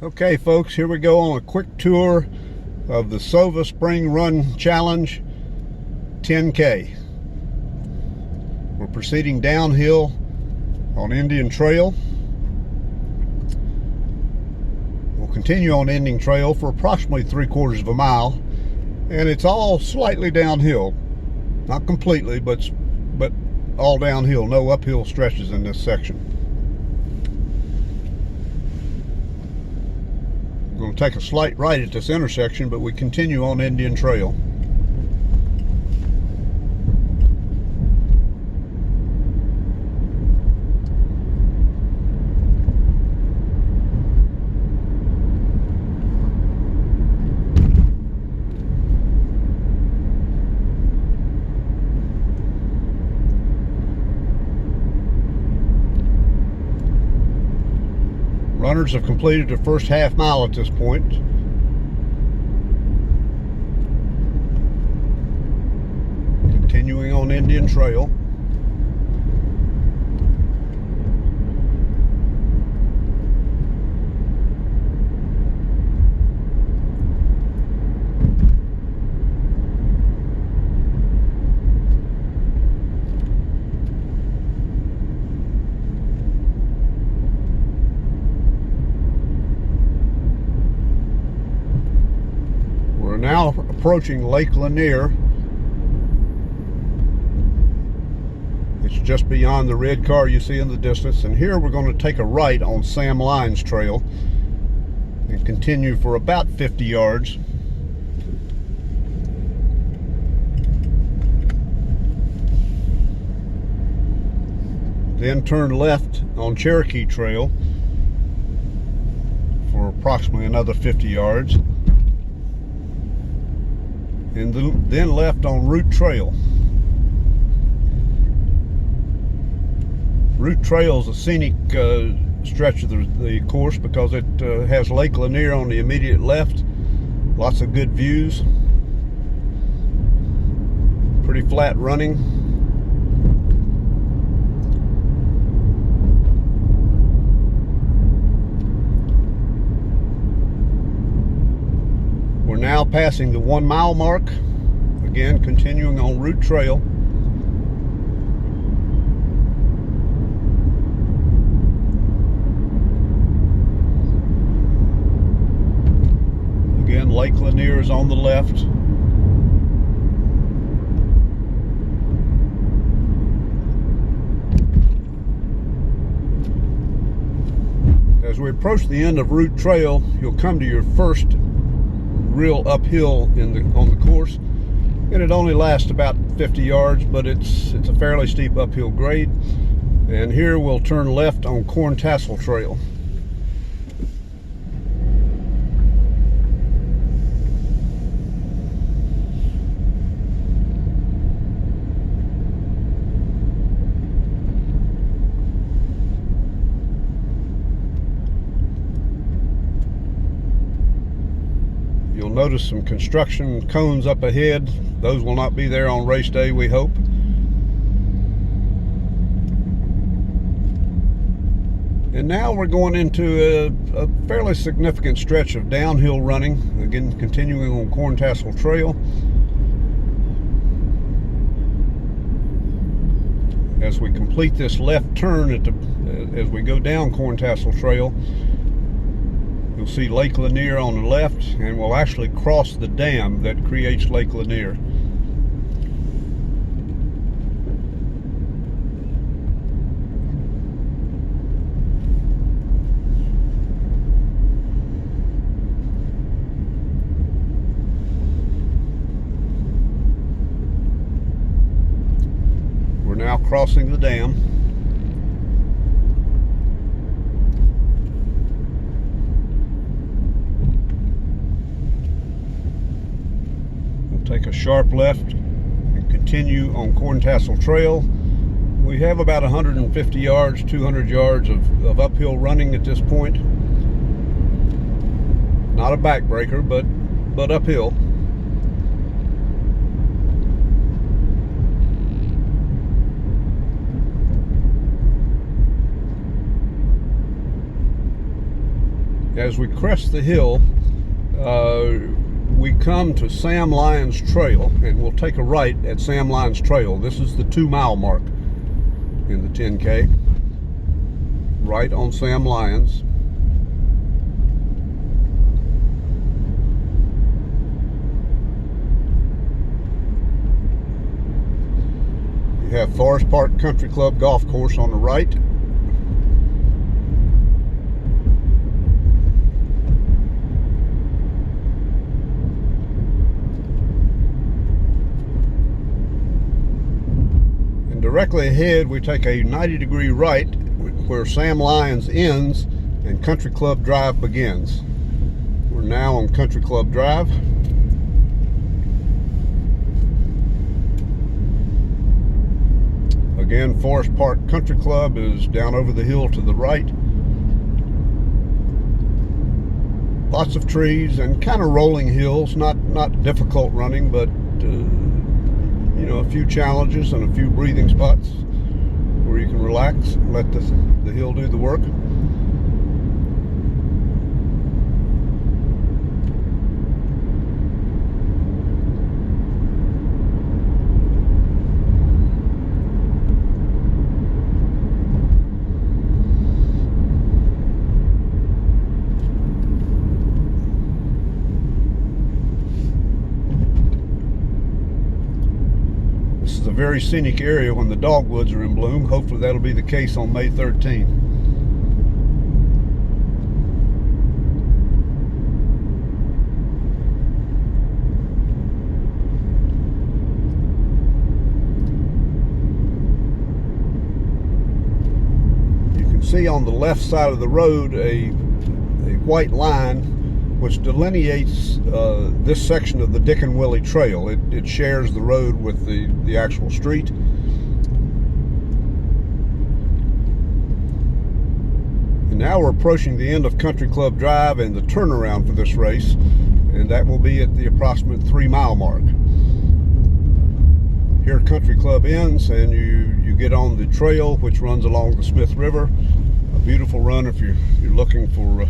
Okay folks, here we go on a quick tour of the Sovah Spring Run Challenge 10K. We're proceeding downhill on Indian Trail. We'll continue on Indian Trail for approximately 3/4 of a mile, and it's all slightly downhill. Not completely, but all downhill, no uphill stretches in this section. We're going to take a slight right at this intersection, but we continue on Indian Trail. Runners have completed the first half mile at this point. Continuing on Indian Trail. Now approaching Lake Lanier. It's just beyond the red car you see in the distance, and here we're going to take a right on Sam Lyons Trail and continue for about 50 yards. Then turn left on Cherokee Trail for approximately another 50 yards. And then left on Route Trail. Route Trail is a scenic stretch of the course because it has Lake Lanier on the immediate left. Lots of good views. Pretty flat running. We're now passing the 1 mile mark. Again, continuing on Route Trail. Again, Lake Lanier is on the left. As we approach the end of Route Trail, you'll come to your first real uphill on the course, and it only lasts about 50 yards, but it's a fairly steep uphill grade. And here we'll turn left on Corn Tassel Trail. You'll notice some construction cones up ahead. Those will not be there on race day, we hope. And now we're going into a fairly significant stretch of downhill running. Again, continuing on Corn Tassel Trail. As we complete this left turn as we go down Corn Tassel Trail, you'll see Lake Lanier on the left, and we'll actually cross the dam that creates Lake Lanier. We're now crossing the dam. Take a sharp left and continue on Corn Tassel Trail. We have about 150 yards, 200 yards of uphill running at this point. Not a backbreaker, but uphill. As we crest the hill, we come to Sam Lyons Trail, and we'll take a right at Sam Lyons Trail. This is the 2-mile mark in the 10K, right on Sam Lyons. You have Forest Park Country Club Golf Course on the right. And directly ahead, we take a 90-degree right where Sam Lyons ends and Country Club Drive begins. We're now on Country Club Drive. Again, Forest Park Country Club is down over the hill to the right. Lots of trees and kind of rolling hills, not difficult running, but you know, a few challenges and a few breathing spots where you can relax and let the hill do the work. This is a very scenic area when the dogwoods are in bloom. Hopefully that'll be the case on May 13th. You can see on the left side of the road a white line which delineates this section of the Dick and Willie Trail. It shares the road with the actual street. And now we're approaching the end of Country Club Drive and the turnaround for this race, and that will be at the approximate 3-mile mark. Here Country Club ends, and you get on the trail which runs along the Smith River. A beautiful run if you're looking for a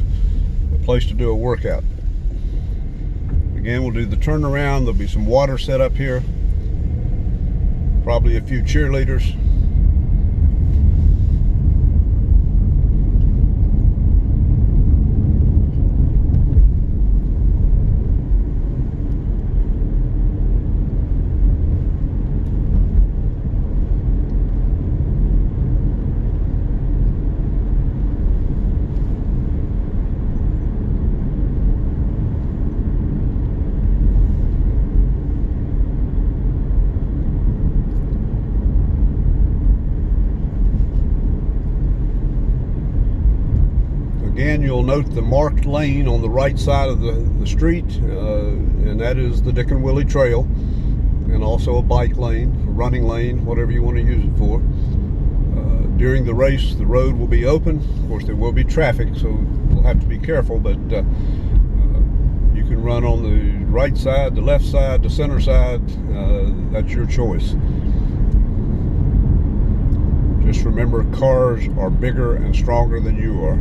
place to do a workout. Again, we'll do the turnaround. There'll be some water set up here, probably a few cheerleaders. Again, you'll note the marked lane on the right side of the street, and that is the Dick and Willie Trail, and also a bike lane, a running lane, whatever you want to use it for. During the race, the road will be open. Of course, there will be traffic, so we'll have to be careful, but you can run on the right side, the left side, the center side. That's your choice. Just remember, cars are bigger and stronger than you are.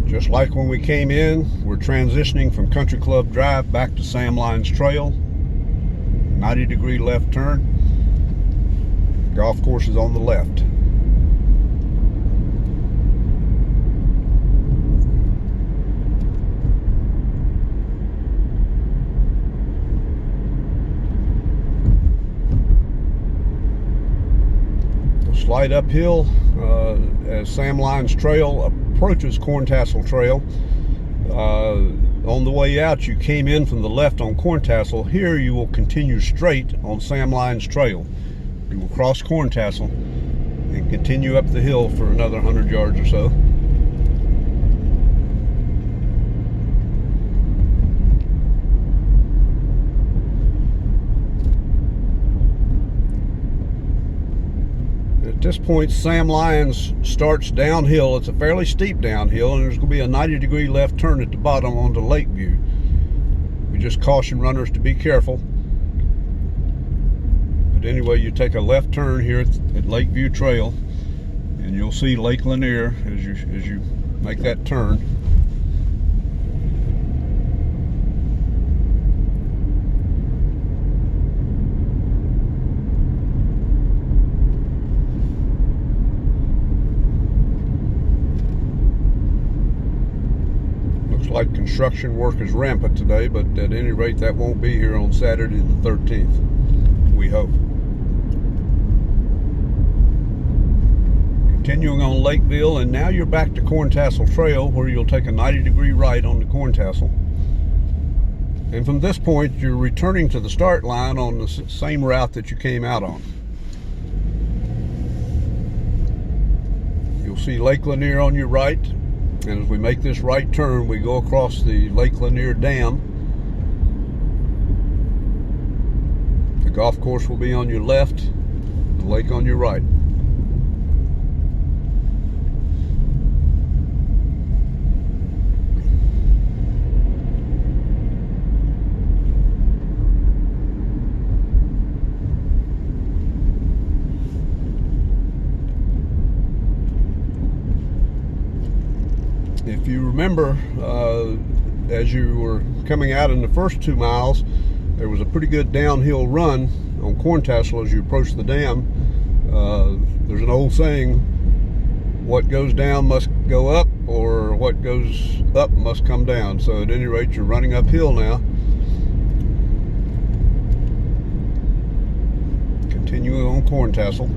Just like when we came in, we're transitioning from Country Club Drive back to Sam Lyons Trail. 90-degree left turn. The golf course is on the left. The slight uphill as Sam Lyons Trail approaches Corntassel Trail. On the way out, you came in from the left on Corntassel. Here you will continue straight on Sam Lyons Trail. You will cross Corntassel and continue up the hill for another 100 yards or so. this point, Sam Lyons starts downhill. It's a fairly steep downhill, and there's going to be a 90-degree left turn at the bottom onto Lakeview. We just caution runners to be careful. But anyway, you take a left turn here at Lakeview Trail, and you'll see Lake Lanier as you make that turn. Like construction work is rampant today, but at any rate that won't be here on Saturday the 13th, we hope. Continuing on Lakeville, and now you're back to Corntassel Trail, where you'll take a 90-degree right on the Corntassel, and from this point you're returning to the start line on the same route that you came out on. You'll see Lake Lanier on your right. And as we make this right turn, we go across the Lake Lanier Dam. The golf course will be on your left, the lake on your right. If you remember, as you were coming out in the first 2 miles, there was a pretty good downhill run on Corntassel as you approach the dam. There's an old saying, what goes down must go up, or what goes up must come down. So at any rate, you're running uphill now. Continuing on Corntassel.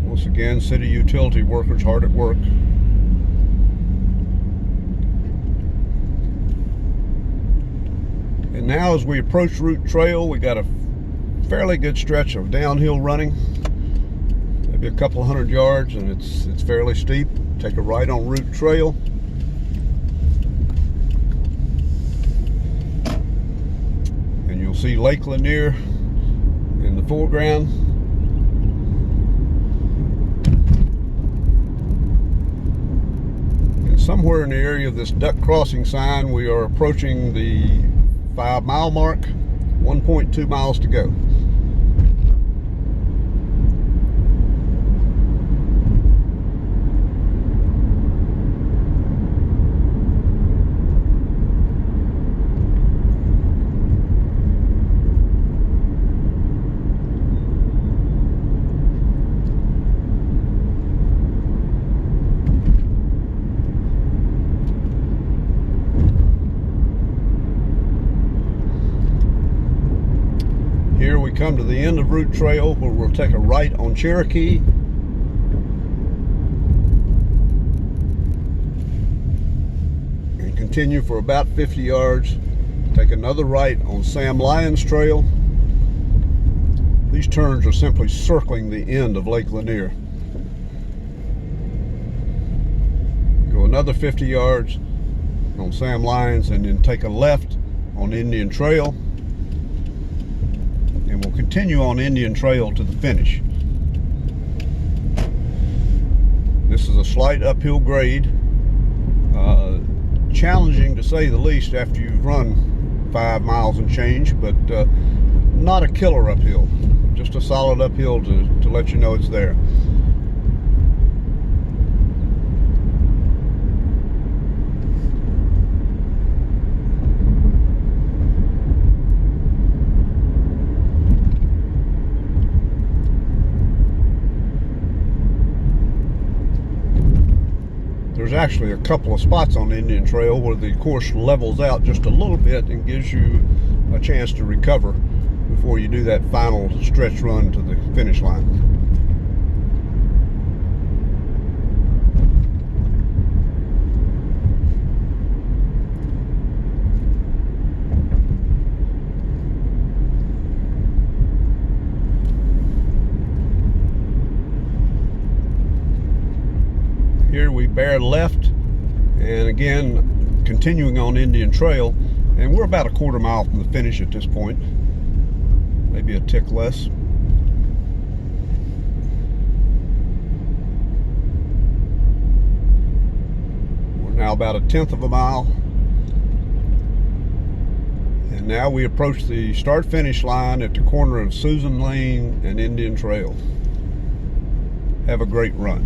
Once again, city utility workers hard at work. And now as we approach Root Trail, we got a fairly good stretch of downhill running, maybe a couple hundred yards, and it's fairly steep. Take a right on Root Trail. And you'll see Lake Lanier in the foreground. Somewhere in the area of this duck crossing sign, we are approaching the 5-mile mark, 1.2 miles to go. Here we come to the end of Root Trail, where we'll take a right on Cherokee. And continue for about 50 yards. Take another right on Sam Lyons Trail. These turns are simply circling the end of Lake Lanier. Go another 50 yards on Sam Lyons, and then take a left on Indian Trail. And we'll continue on Indian Trail to the finish. This is a slight uphill grade, challenging to say the least after you've run 5 miles and change, but not a killer uphill, just a solid uphill to let you know it's there. There's actually a couple of spots on the Indian Trail where the course levels out just a little bit and gives you a chance to recover before you do that final stretch run to the finish line. Here we bear left, and again, continuing on Indian Trail, and we're about a quarter mile from the finish at this point, maybe a tick less. We're now about a 1/10 of a mile, and now we approach the start-finish line at the corner of Susan Lane and Indian Trail. Have a great run.